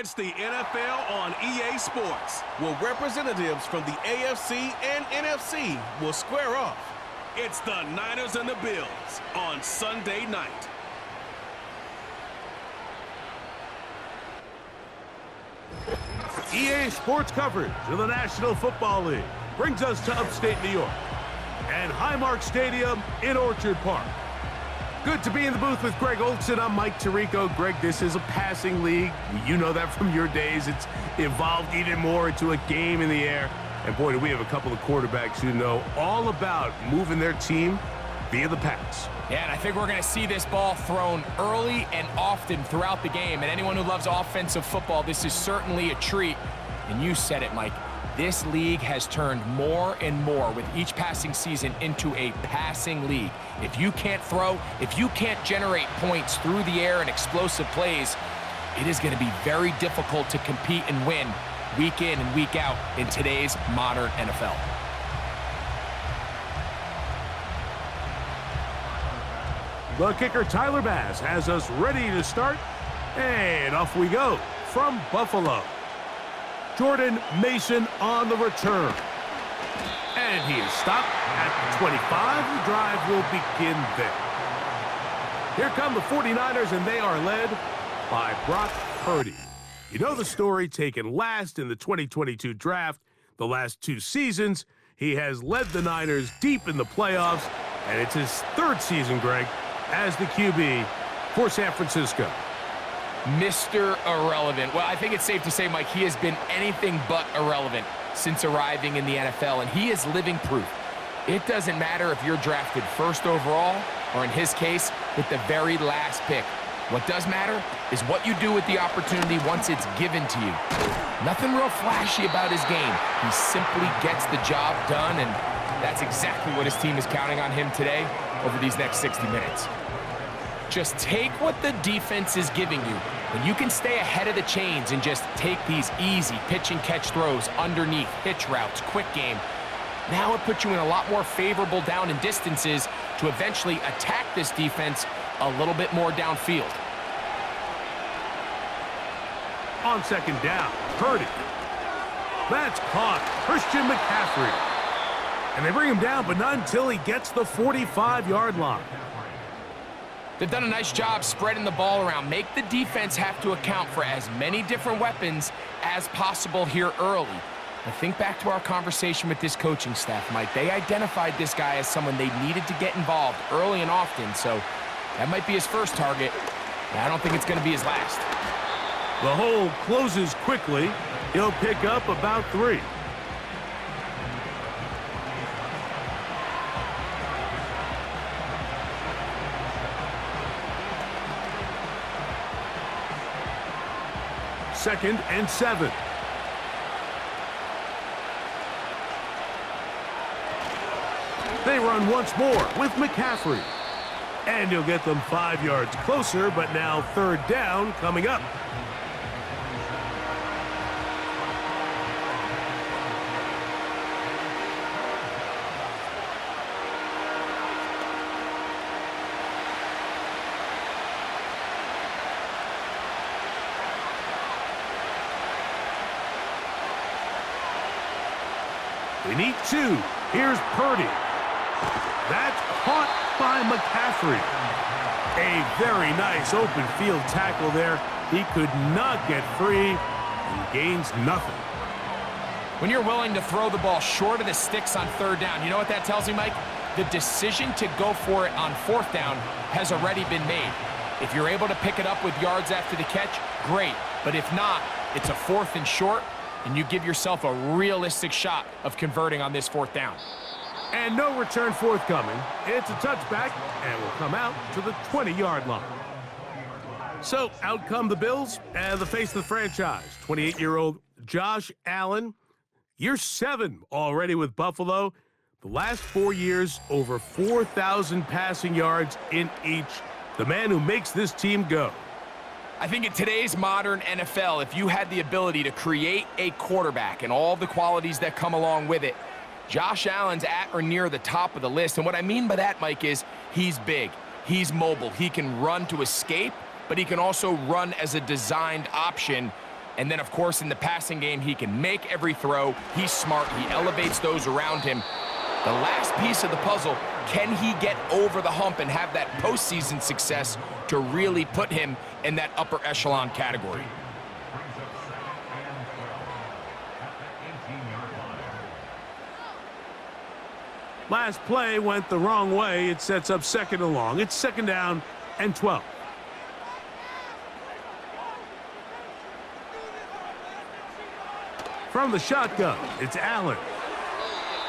It's the NFL on EA Sports, where representatives from the AFC and NFC will square off. It's the Niners and the Bills on Sunday night. EA Sports coverage of the National Football League brings us to upstate New York and Highmark Stadium in Orchard Park. Good to be in the booth with Greg Olson. I'm Mike Tirico. Greg, this is a passing league. You know that from your days. It's evolved even more into a game in the air. And boy, do we have a couple of quarterbacks who know all about moving their team via the pass. Yeah, and I think we're going to see this ball thrown early and often throughout the game. And anyone who loves offensive football, this is certainly a treat. And you said it, Mike. This league has turned more and more with each passing season into a passing league. If you can't throw, if you can't generate points through the air and explosive plays, it is going to be very difficult to compete and win week in and week out in today's modern NFL. The kicker, Tyler Bass, has us ready to start, and off we go from Buffalo. Jordan Mason on the return. And he is stopped at the 25. The drive will begin there. Here come the 49ers, and they are led by Brock Purdy. You know the story, taken last in the 2022 draft. The last two seasons, he has led the Niners deep in the playoffs, and it's his third season, Greg, as the QB for San Francisco. Mr. Irrelevant. Well, I think it's safe to say, Mike, he has been anything but irrelevant since arriving in the NFL, and he is living proof. It doesn't matter if you're drafted first overall or, in his case, with the very last pick. What does matter is what you do with the opportunity once it's given to you. Nothing real flashy about his game. He simply gets the job done, and that's exactly what his team is counting on him today over these next 60 minutes. Just take what the defense is giving you. When you can stay ahead of the chains and just take these easy pitch and catch throws underneath, hitch routes, quick game, now it puts you in a lot more favorable down and distances to eventually attack this defense a little bit more downfield. On second down, Purdy. That's caught. Christian McCaffrey. And they bring him down, but not until he gets the 45-yard line. They've done a nice job spreading the ball around. Make the defense have to account for as many different weapons as possible here early. Now think back to our conversation with this coaching staff, Mike. They identified this guy as someone they needed to get involved early and often, so that might be his first target. I don't think it's going to be his last. The hole closes quickly. He'll pick up about 3. Second and 7. They run once more with McCaffrey. And he'll get them 5 yards closer, but now third down coming up. We need 2. Here's Purdy. That's caught by McCaffrey. A very nice open field tackle there. He could not get free and gains nothing. When you're willing to throw the ball short of the sticks on third down, you know what that tells me, Mike? The decision to go for it on fourth down has already been made. If you're able to pick it up with yards after the catch, great. But if not, it's a 4th and short, and you give yourself a realistic shot of converting on this 4th down. And no return forthcoming. It's a touchback, and will come out to the 20-yard line. So out come the Bills and the face of the franchise, 28-year-old Josh Allen. Year 7 already with Buffalo. The last 4 years, over 4,000 passing yards in each. The man who makes this team go. I think in today's modern NFL, if you had the ability to create a quarterback and all the qualities that come along with it, Josh Allen's at or near the top of the list. And what I mean by that, Mike, is he's big, he's mobile, he can run to escape, but he can also run as a designed option And then, of course, in the passing game, he can make every throw. He's smart. He elevates those around him. The last piece of the puzzle, can he get over the hump and have that postseason success to really put him in that upper echelon category? Last play went the wrong way. It sets up 2nd and long. It's 2nd down and 12. From the shotgun, it's Allen.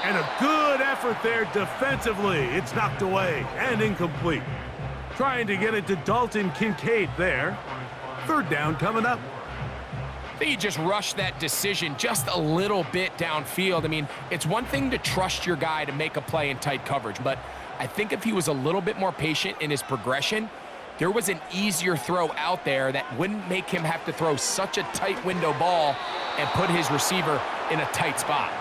And a good effort there defensively. It's knocked away and incomplete. Trying to get it to Dalton Kincaid there. 3rd down coming up. I think he just rushed that decision just a little bit downfield. I mean, it's one thing to trust your guy to make a play in tight coverage, but I think if he was a little bit more patient in his progression, there was an easier throw out there that wouldn't make him have to throw such a tight window ball and put his receiver in a tight spot.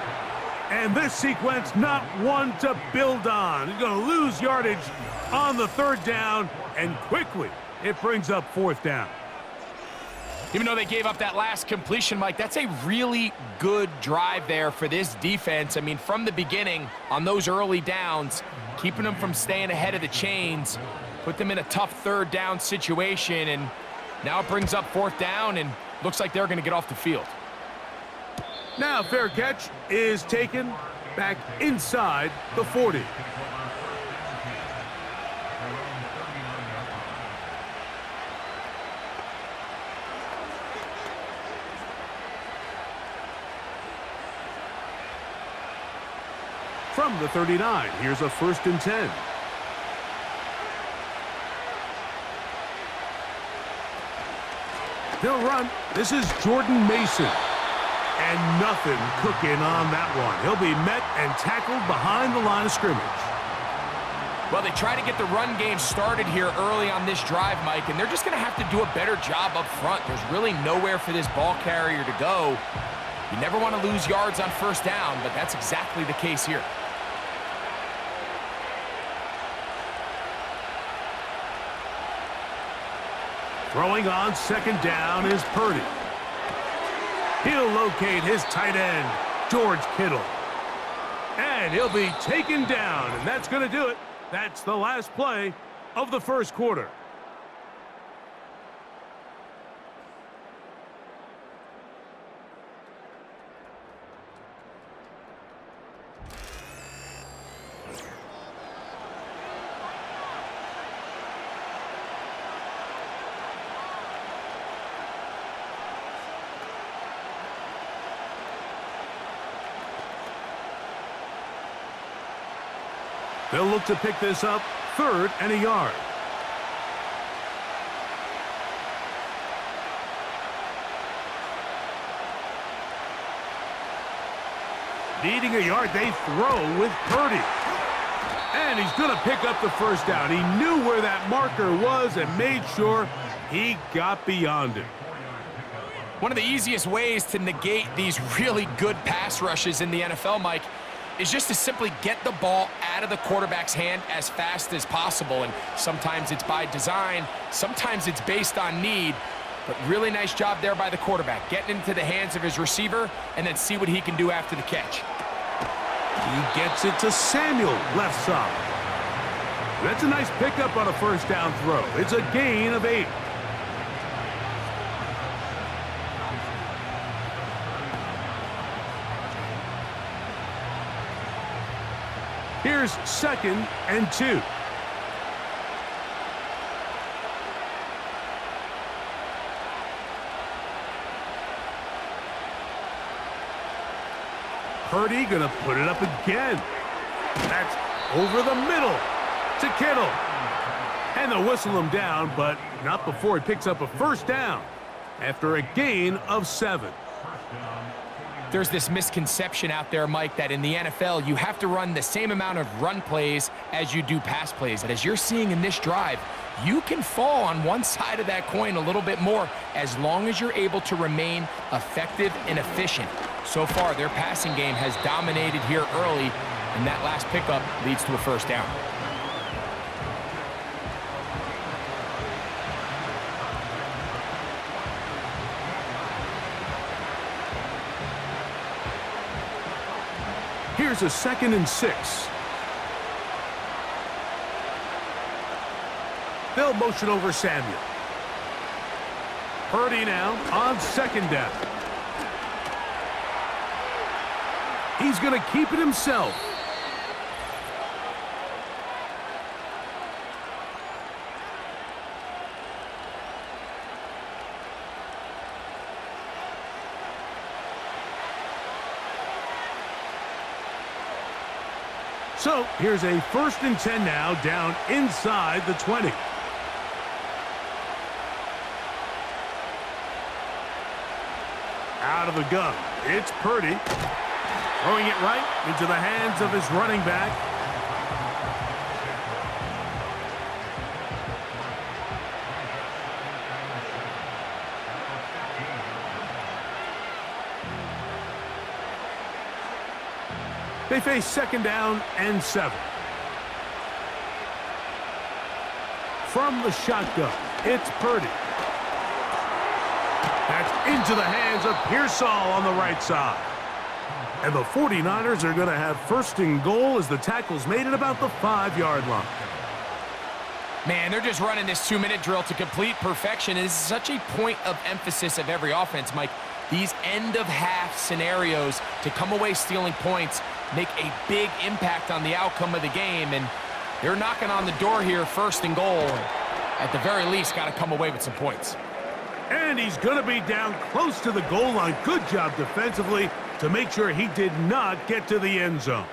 And this sequence, not one to build on. He's going to lose yardage on the 3rd down, and quickly it brings up 4th down. Even though they gave up that last completion, Mike, that's a really good drive there for this defense. I mean, from the beginning, on those early downs, keeping them from staying ahead of the chains, put them in a tough 3rd down situation, and now it brings up 4th down, and looks like they're going to get off the field. Now fair catch is taken back inside the 40. From the 39, here's a 1st and 10. They'll run. This is Jordan Mason. And nothing cooking on that one. He'll be met and tackled behind the line of scrimmage. Well, they try to get the run game started here early on this drive, Mike, and they're just going to have to do a better job up front. There's really nowhere for this ball carrier to go. You never want to lose yards on 1st down, but that's exactly the case here. Throwing on 2nd down is Purdy. He'll locate his tight end, George Kittle. And he'll be taken down, and that's going to do it. That's the last play of the 1st quarter. They'll look to pick this up 3rd and a yard. Needing a yard, they throw with Purdy. And he's going to pick up the 1st down. He knew where that marker was and made sure he got beyond it. One of the easiest ways to negate these really good pass rushes in the NFL, Mike, is just to simply get the ball out of the quarterback's hand as fast as possible. And sometimes it's by design, sometimes it's based on need. But really nice job there by the quarterback, getting into the hands of his receiver and then see what he can do after the catch. He gets it to Samuel, left side. That's a nice pickup on a 1st down throw. It's a gain of 8. Here's 2nd and 2. Purdy gonna put it up again. That's over the middle to Kittle. And they'll whistle him down, but not before he picks up a 1st down after a gain of 7. There's this misconception out there, Mike, that in the NFL, you have to run the same amount of run plays as you do pass plays. And as you're seeing in this drive, you can fall on one side of that coin a little bit more as long as you're able to remain effective and efficient. So far, their passing game has dominated here early, and that last pickup leads to a 1st down. Here's a 2nd and 6. They'll motion over Samuel. Purdy now on 2nd down. He's going to keep it himself. So here's a 1st and 10 now, down inside the 20. Out of the gun, it's Purdy. Throwing it right into the hands of his running back. They face 2nd down and 7. From the shotgun, it's Purdy. That's into the hands of Pearsall on the right side. And the 49ers are going to have 1st and goal as the tackle's made at about the 5-yard line. Man, they're just running this 2-minute drill to complete perfection. It is such a point of emphasis of every offense, Mike. These end-of-half scenarios to come away stealing points make a big impact on the outcome of the game, and they're knocking on the door here, 1st and goal. At the very least, got to come away with some points. And he's going to be down close to the goal line. Good job defensively to make sure he did not get to the end zone.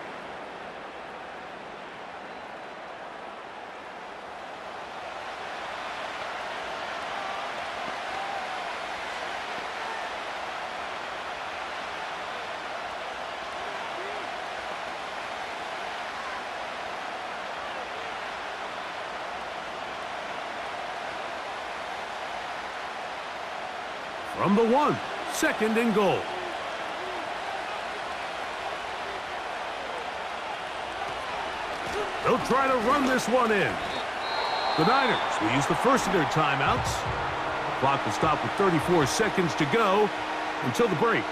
From the 1, 2nd and goal. They'll try to run this one in. The Niners will use the first of their timeouts. The clock will stop with 34 seconds to go until the break.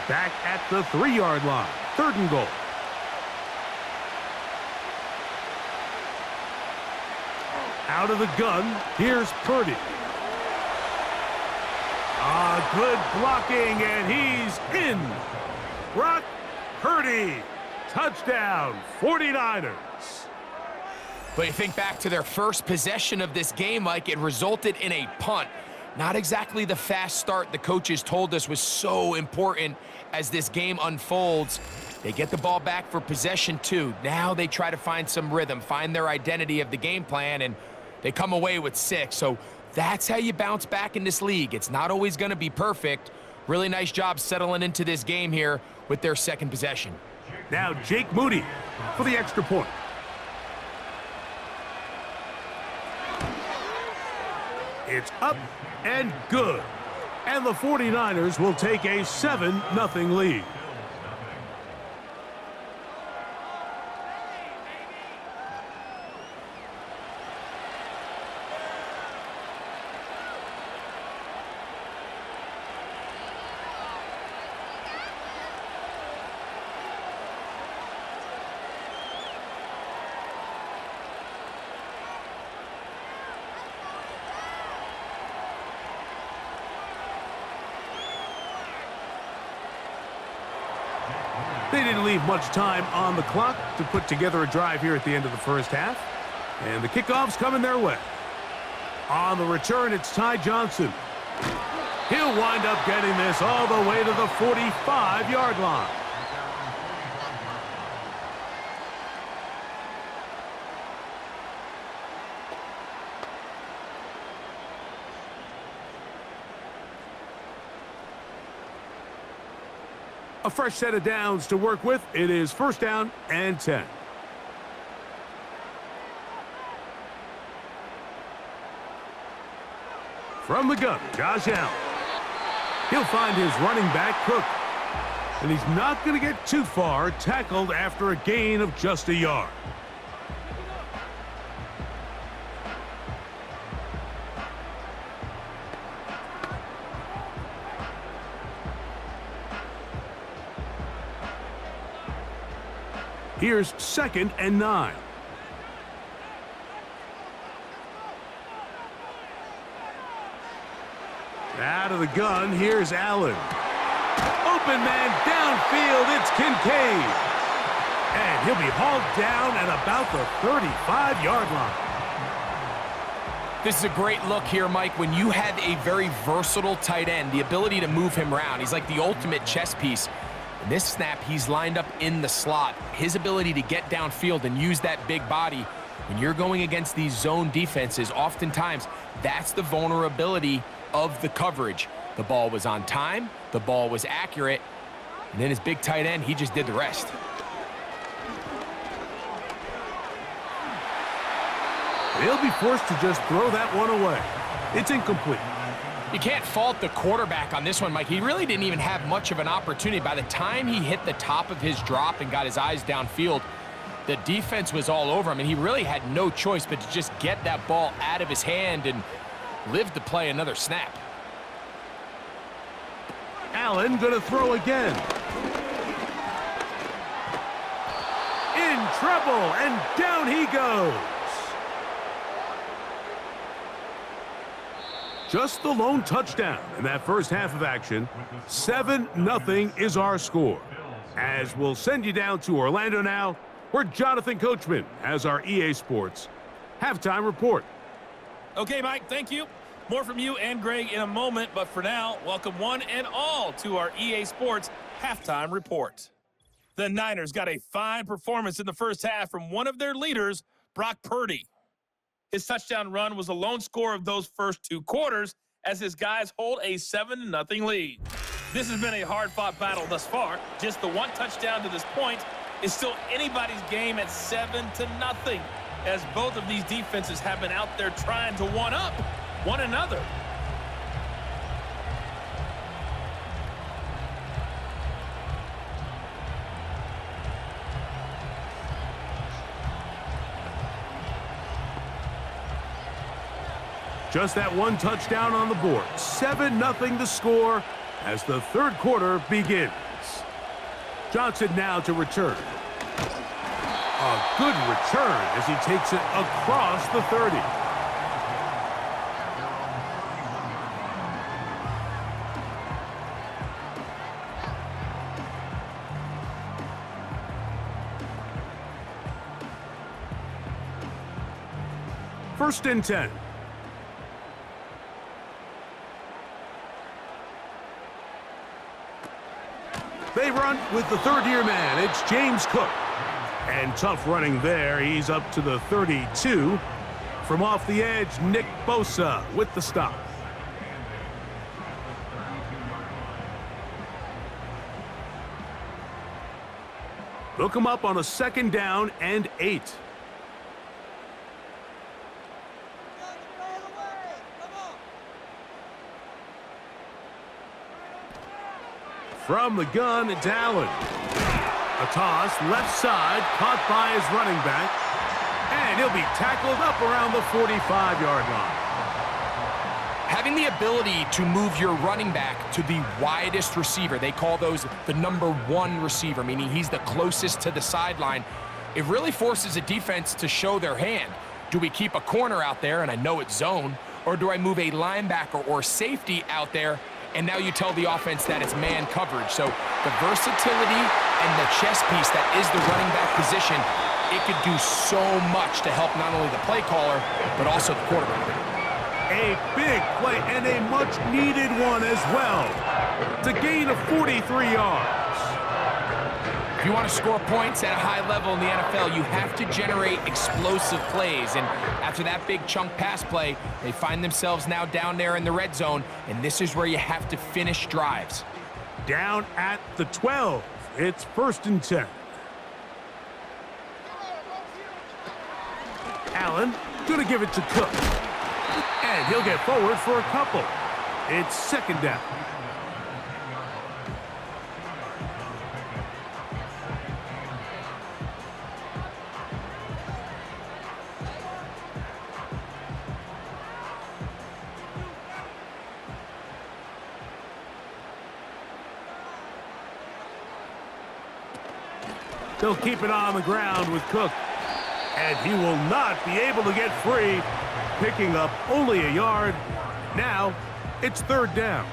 Back at the 3-yard line. 3rd and goal. Out of the gun, here's Purdy. Good blocking, and he's in. Brock Purdy. Touchdown, 49ers. But you think back to their first possession of this game, Mike, it resulted in a punt. Not exactly the fast start the coaches told us was so important as this game unfolds. They get the ball back for possession 2. Now they try to find some rhythm, find their identity of the game plan, and they come away with 6. So that's how you bounce back in this league. It's not always going to be perfect. Really nice job settling into this game here with their 2nd possession. Now Jake Moody for the extra point. It's up and good. And the 49ers will take a 7-0 lead. They didn't leave much time on the clock to put together a drive here at the end of the first half. And the kickoff's coming their way. On the return, it's Ty Johnson. He'll wind up getting this all the way to the 45-yard line. A fresh set of downs to work with. It is 1st down and 10. From the gun, Josh Allen. He'll find his running back, Cook. And he's not going to get too far, tackled after a gain of just a yard. Here's 2nd and 9. Out of the gun, here's Allen. Open man downfield, it's Kincaid. And he'll be hauled down at about the 35-yard line. This is a great look here, Mike, when you have a very versatile tight end, the ability to move him around. He's like the ultimate chess piece. In this snap, he's lined up in the slot. His ability to get downfield and use that big body, when you're going against these zone defenses, oftentimes that's the vulnerability of the coverage. The ball was on time, the ball was accurate, and then his big tight end, he just did the rest. They'll be forced to just throw that one away. It's incomplete. You can't fault the quarterback on this one, Mike. He really didn't even have much of an opportunity. By the time he hit the top of his drop and got his eyes downfield, the defense was all over him, and he really had no choice but to just get that ball out of his hand and live to play another snap. Allen gonna throw again. In trouble, and down he goes. Just the lone touchdown in that first half of action. 7-0 is our score. As we'll send you down to Orlando now, where Jonathan Coachman has our EA Sports halftime report. Okay, Mike, thank you. More from you and Greg in a moment, but for now, welcome one and all to our EA Sports halftime report. The Niners got a fine performance in the first half from one of their leaders, Brock Purdy. His touchdown run was a lone score of those first 2 quarters as his guys hold a 7-0 lead. This has been a hard-fought battle thus far. Just the one touchdown to this point is still anybody's game at 7-0, as both of these defenses have been out there trying to one-up one another. Just that one touchdown on the board. 7-0 the score as the third quarter begins. Johnson now to return. A good return as he takes it across the 30. First and 10. They run with the third-year man. It's James Cook. And tough running there. He's up to the 32. From off the edge, Nick Bosa with the stop. Look him up on a 2nd down and 8. From the gun, it's Allen. A toss, left side, caught by his running back. And he'll be tackled up around the 45-yard line. Having the ability to move your running back to the widest receiver, they call those the number 1 receiver, meaning he's the closest to the sideline, it really forces a defense to show their hand. Do we keep a corner out there, and I know it's zone, or do I move a linebacker or safety out there, and now you tell the offense that it's man coverage? So the versatility and the chess piece that is the running back position, it could do so much to help not only the play caller, but also the quarterback. A big play and a much-needed one as well. It's a gain of 43 yards. If you want to score points at a high level in the NFL, you have to generate explosive plays. And after that big chunk pass play, they find themselves now down there in the red zone, and this is where you have to finish drives. Down at the 12. It's 1st and 10. Allen gonna give it to Cook. And he'll get forward for a couple. It's 2nd down. They'll keep it on the ground with Cook. And he will not be able to get free, picking up only a yard. Now, it's third down.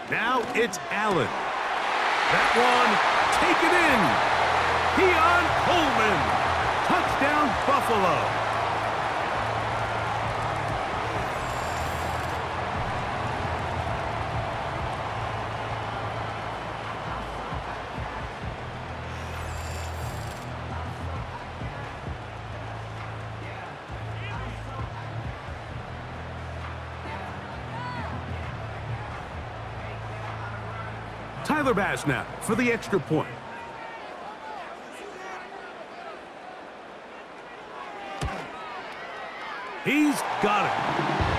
Now it's Allen. That one taken in. Keon Coleman. Touchdown, Buffalo. Tyler Bass now for the extra point. He's got it.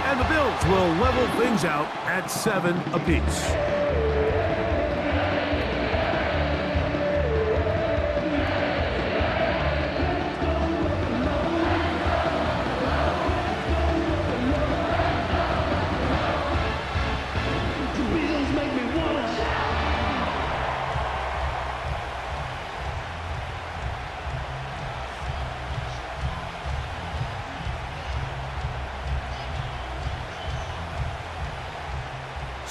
And the Bills will level things out at 7 apiece.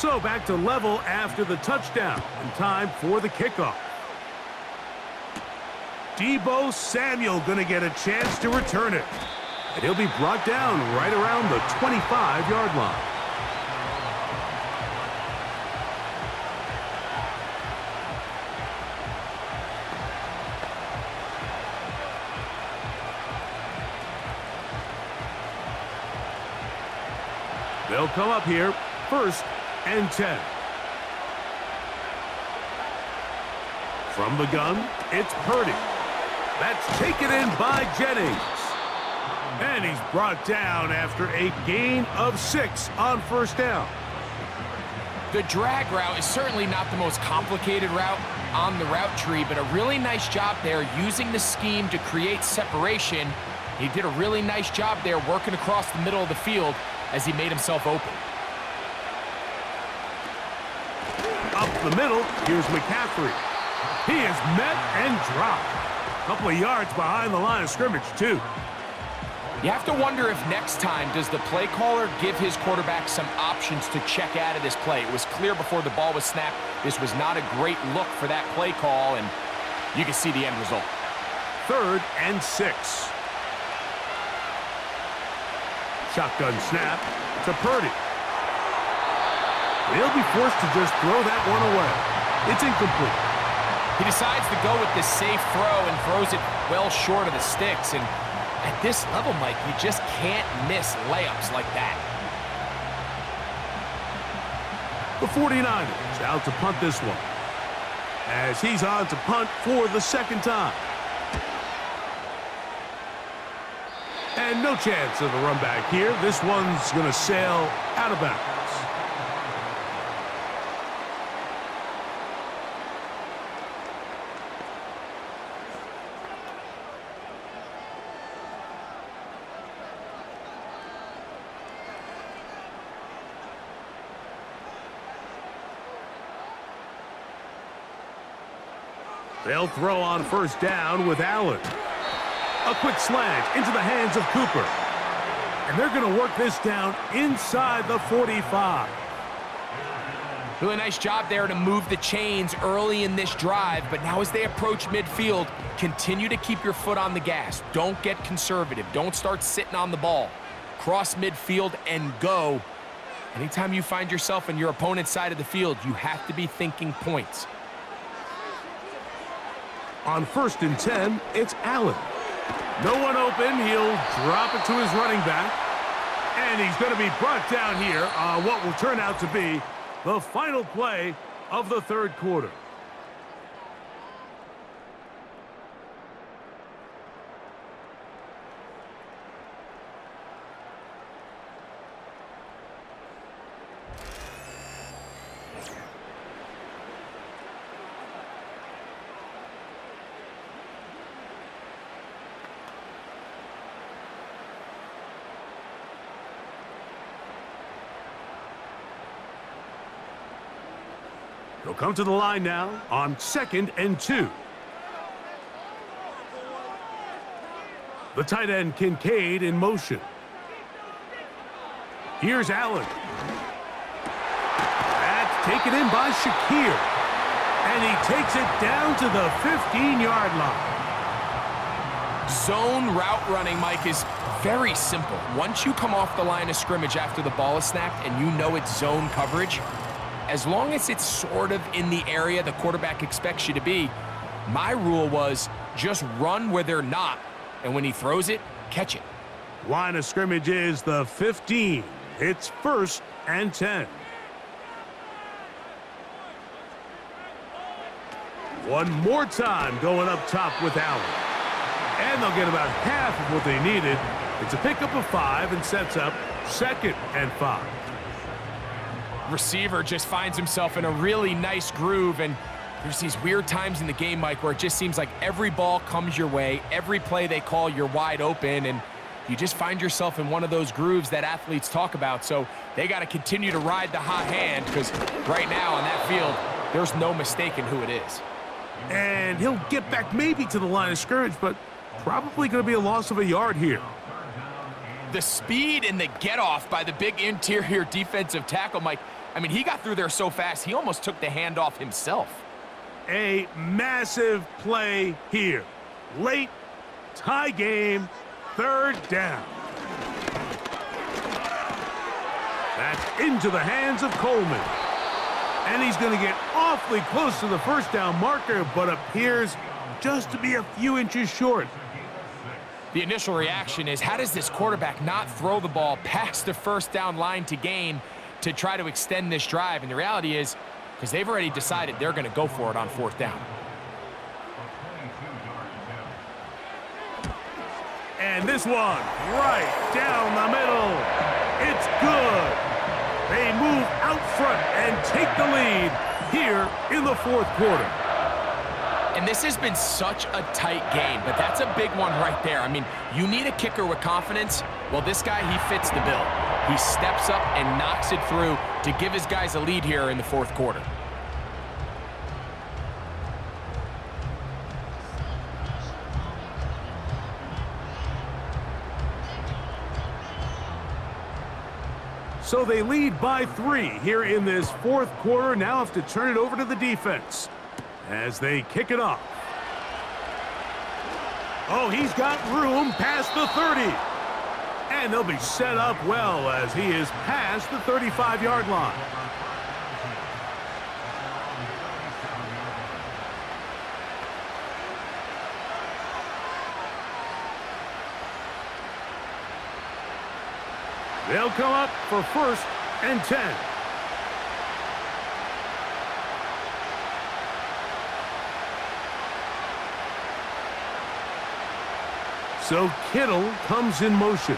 So back to level after the touchdown, and time for the kickoff. Deebo Samuel going to get a chance to return it. And he'll be brought down right around the 25-yard line. They'll come up here first and 10. From the gun, it's Purdy. That's taken in by Jennings. And he's brought down after a gain of 6 on first down. The drag route is certainly not the most complicated route on the route tree, but a really nice job there using the scheme to create separation. He did a really nice job there working across the middle of the field as he made himself open. Up the middle, here's McCaffrey. He is met and dropped. A couple of yards behind the line of scrimmage, too. You have to wonder if next time does the play caller give his quarterback some options to check out of this play. It was clear before the ball was snapped this was not a great look for that play call, and you can see the end result. 3rd and 6. Shotgun snap to Purdy. He'll be forced to just throw that one away. It's incomplete. He decides to go with this safe throw and throws it well short of the sticks. And at this level, Mike, you just can't miss layups like that. The 49ers out to punt this one, as he's on to punt for the second time. And no chance of a run back here. This one's going to sail out of bounds. They'll throw on first down with Allen. A quick slant into the hands of Cooper. And they're going to work this down inside the 45. Really nice job there to move the chains early in this drive, but now as they approach midfield, continue to keep your foot on the gas. Don't get conservative. Don't start sitting on the ball. Cross midfield and go. Anytime you find yourself on your opponent's side of the field, you have to be thinking points. On 1st and 10, it's Allen. No one open. He'll drop it to his running back. And he's going to be brought down here on what will turn out to be the final play of the 3rd quarter. They'll come to the line now on 2nd and 2. The tight end Kincaid in motion. Here's Allen. That's taken in by Shakir. And he takes it down to the 15-yard line. Zone route running, Mike, is very simple. Once you come off the line of scrimmage after the ball is snapped and you know it's zone coverage, as long as it's sort of in the area the quarterback expects you to be, my rule was just run where they're not. And when he throws it, catch it. Line of scrimmage is the 15. It's 1st and 10. One more time going up top with Allen. And they'll get about half of what they needed. It's a pickup of 5 and sets up 2nd and 5. Receiver just finds himself in a really nice groove, and there's these weird times in the game, Mike, where it just seems like every ball comes your way, every play they call, you're wide open, and you just find yourself in one of those grooves that athletes talk about. So they got to continue to ride the hot hand, because right now on that field, there's no mistaking who it is. And he'll get back maybe to the line of scrimmage, but probably going to be a loss of a yard here. The speed and the get-off by the big interior defensive tackle, Mike, I mean, he got through there so fast, he almost took the handoff himself. A massive play here. Late, tie game, 3rd down. That's into the hands of Coleman. And he's going to get awfully close to the 1st down marker, but appears just to be a few inches short. The initial reaction is, how does this quarterback not throw the ball past the 1st down line to gain to try to extend this drive? And the reality is, because they've already decided they're going to go for it on 4th down. And this one, right down the middle. It's good. They move out front and take the lead here in the 4th quarter. And this has been such a tight game, but that's a big one right there. I mean, you need a kicker with confidence. Well, this guy, he fits the bill. He steps up and knocks it through to give his guys a lead here in the 4th quarter. So they lead by 3 here in this 4th quarter. Now have to turn it over to the defense as they kick it off. Oh, he's got room past the 30. And they'll be set up well as he is past the 35-yard line. They'll come up for 1st and 10. So Kittle comes in motion.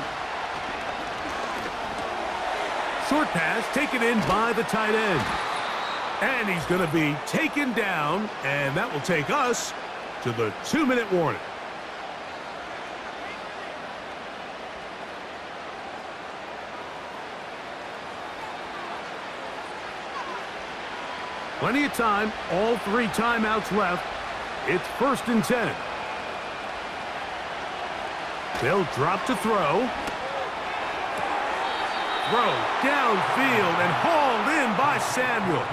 Short pass taken in by the tight end. And he's going to be taken down, and that will take us to the 2-minute warning. Plenty of time, all 3 timeouts left. It's 1st and 10. They'll drop to throw. Throw downfield and hauled in by Samuel.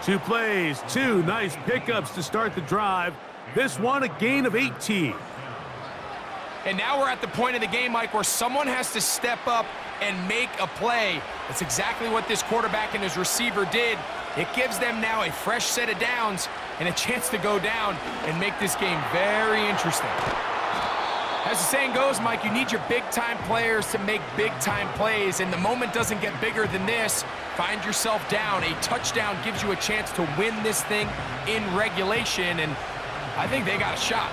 2 plays, 2 nice pickups to start the drive. This one a gain of 18. And now we're at the point of the game, Mike, where someone has to step up and make a play. That's exactly what this quarterback and his receiver did. It gives them now a fresh set of downs and a chance to go down and make this game very interesting. As the saying goes, Mike, you need your big-time players to make big-time plays, and the moment doesn't get bigger than this. Find yourself down. A touchdown gives you a chance to win this thing in regulation, and I think they got a shot.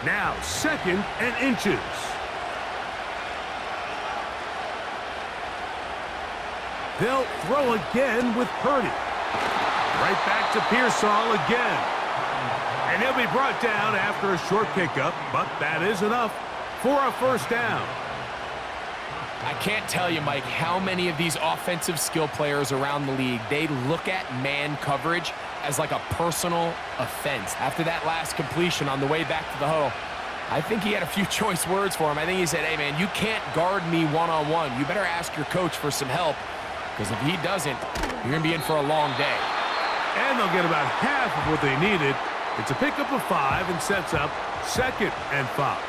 Now 2nd and inches. They'll throw again with Purdy. Right back to Pearsall again. And he'll be brought down after a short pickup, but that is enough for a 1st down. I can't tell you, Mike, how many of these offensive skill players around the league, they look at man coverage as like a personal offense. After that last completion on the way back to the huddle, I think he had a few choice words for him. I think he said, hey, man, you can't guard me one-on-one. You better ask your coach for some help, because if he doesn't, you're going to be in for a long day. And they'll get about half of what they needed. It's a pickup of 5 and sets up 2nd and 5.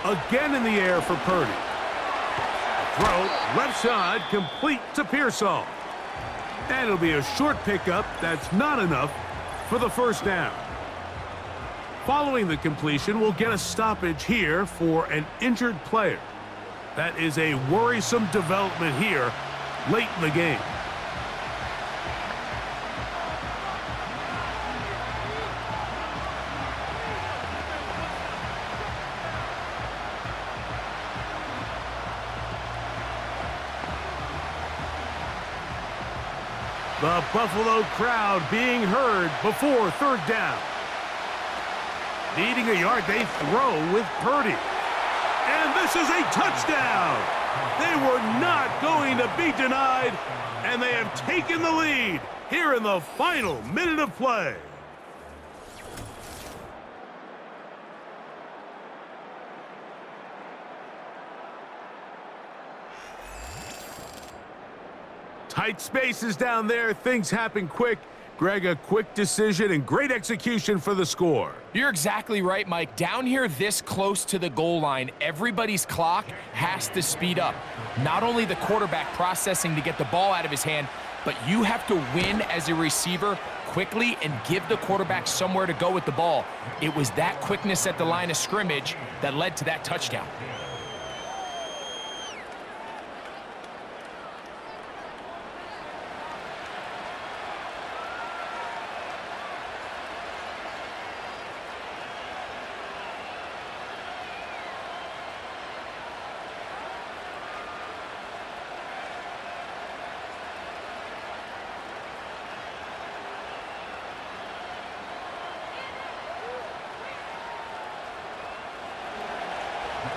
Again in the air for Purdy. Throw, left side, complete to Pearsall. And it'll be a short pickup. That's not enough for the first down. Following the completion, we'll get a stoppage here for an injured player. That is a worrisome development here late in the game. The Buffalo crowd being heard before 3rd down. Needing a yard, they throw with Purdy. And this is a touchdown. They were not going to be denied, and they have taken the lead here in the final minute of play. Tight spaces down there. Things happen quick. Greg, a quick decision and great execution for the score. You're exactly right, Mike. Down here this close to the goal line, everybody's clock has to speed up. Not only the quarterback processing to get the ball out of his hand, but you have to win as a receiver quickly and give the quarterback somewhere to go with the ball. It was that quickness at the line of scrimmage that led to that touchdown.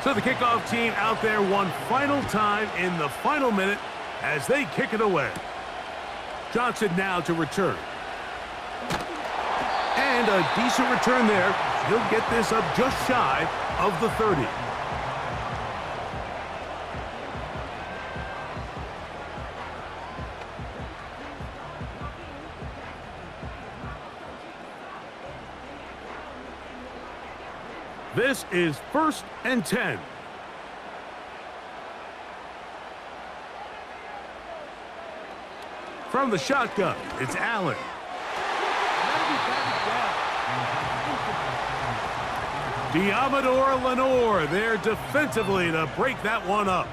So the kickoff team out there one final time in the final minute as they kick it away. Johnson now to return. And a decent return there. He'll get this up just shy of the 30. This is 1st and 10. From the shotgun, it's Allen. Diamador Lenore there defensively to break that one up.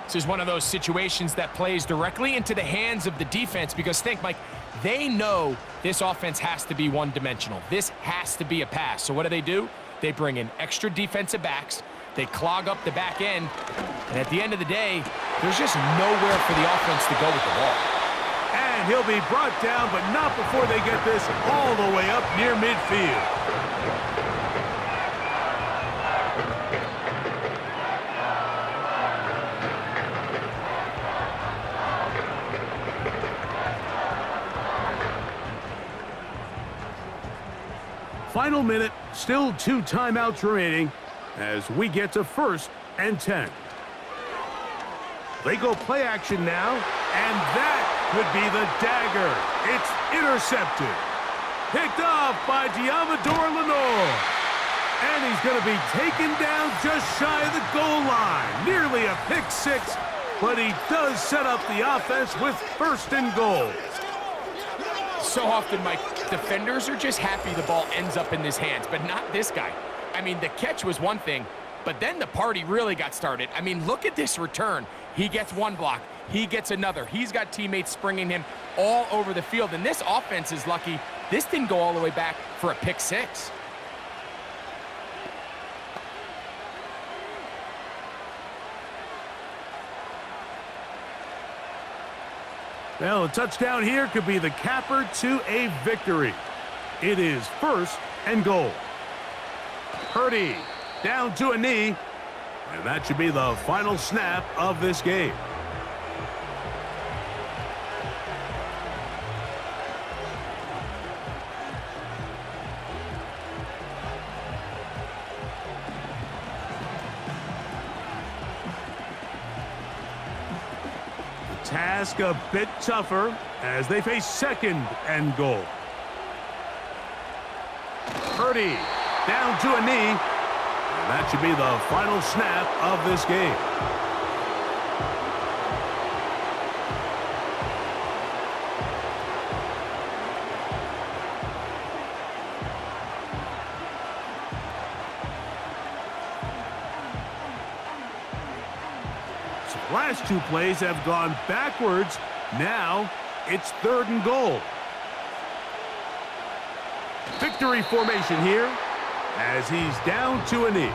This is one of those situations that plays directly into the hands of the defense because think, Mike, they know this offense has to be one-dimensional. This has to be a pass. So what do? They bring in extra defensive backs. They clog up the back end. And at the end of the day, there's just nowhere for the offense to go with the ball. And he'll be brought down, but not before they get this all the way up near midfield. Final minute, still 2 timeouts remaining as we get to 1st and 10. They go play action now, and that could be the dagger. It's intercepted. Picked off by Diamador Lenore. And he's going to be taken down just shy of the goal line. Nearly a pick 6, but he does set up the offense with 1st and goal. So often, Mike, defenders are just happy the ball ends up in his hands, but not this guy. I mean, the catch was one thing, but then the party really got started. I mean, look at this return. He gets one block. He gets another. He's got teammates springing him all over the field. And this offense is lucky this didn't go all the way back for a pick six. Well, a touchdown here could be the capper to a victory. It is 1st and goal. Purdy down to a knee, and that should be the final snap of this game. Task a bit tougher as they face 2nd and goal. Purdy down to a knee, and that should be the final snap of this game. Last 2 plays have gone backwards. Now it's 3rd and goal. Victory formation here as he's down to a knee.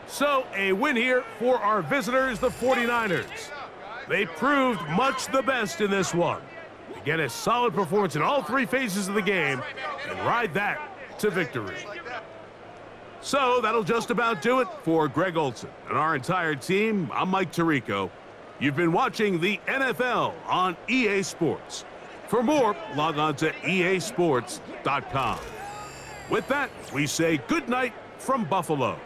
So, a win here for our visitors, the 49ers. They proved much the best in this one. They get a solid performance in all 3 phases of the game and ride that to victory. So, that'll just about do it for Greg Olson and our entire team. I'm Mike Tirico. You've been watching the NFL on EA Sports. For more, log on to easports.com. With that, we say good night from Buffalo.